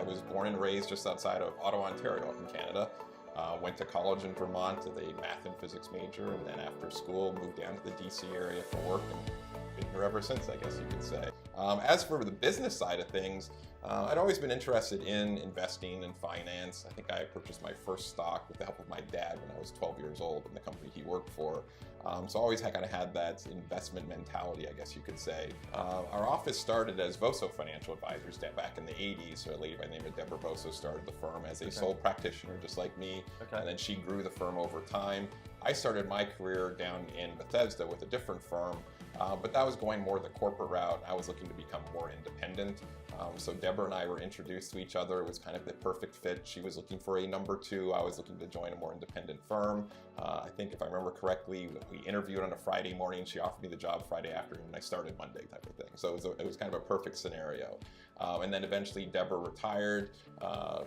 was born and raised just outside of Ottawa, Ontario, up in Canada. Went to college in Vermont as a math and physics major, and then after school moved down to the DC area for work, and been here ever since, I guess you could say. As for the business side of things, I'd always been interested in investing and finance. I think I purchased my first stock with the help of my dad when I was 12 years old in the company he worked for. So I always kind of had that investment mentality, I guess you could say. Our office started as Voso Financial Advisors back in the 80s. So a lady by the name of Deborah Voso started the firm as a sole practitioner, just like me. And then she grew the firm over time. I started my career down in Bethesda with a different firm, but that was going more the corporate route. I was looking to become more independent. So Deborah and I were introduced to each other. It was kind of the perfect fit. She was looking for a number two. I was looking to join a more independent firm. I think if I remember correctly, we interviewed on a Friday morning. She offered me the job Friday afternoon, and I started Monday type of thing. So it was kind of a perfect scenario. And then eventually Deborah retired.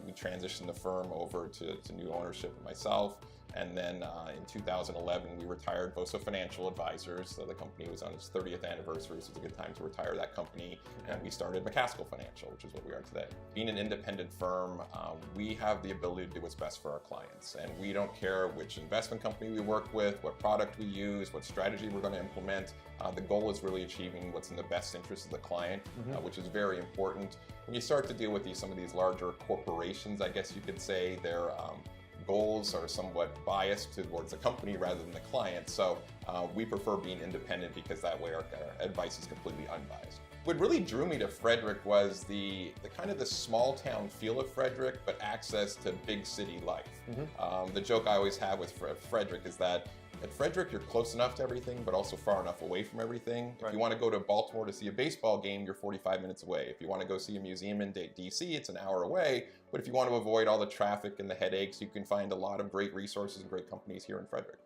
We transitioned the firm over to new ownership and myself. And then in 2011, we retired Voso Financial Advisors. So the company was on its 30th anniversary, so it was a good time to retire that company. And we started McCaskill Financial, which is what we are today. Being an independent firm, we have the ability to do what's best for our clients. And we don't care which investment company we work with, what product we use, what strategy we're going to implement. The goal is really achieving what's in the best interest of the client, which is very important. When you start to deal with some of these larger corporations, I guess you could say, they're goals are somewhat biased towards the company rather than the client. So we prefer being independent because that way our advice is completely unbiased. What really drew me to Frederick was the kind of the small town feel of Frederick, but access to big city life. The joke I always have with Frederick is that at Frederick, you're close enough to everything, but also far enough away from everything. If you want to go to Baltimore to see a baseball game, you're 45 minutes away. If you want to go see a museum in DC, it's an hour away. But if you want to avoid all the traffic and the headaches, you can find a lot of great resources and great companies here in Frederick.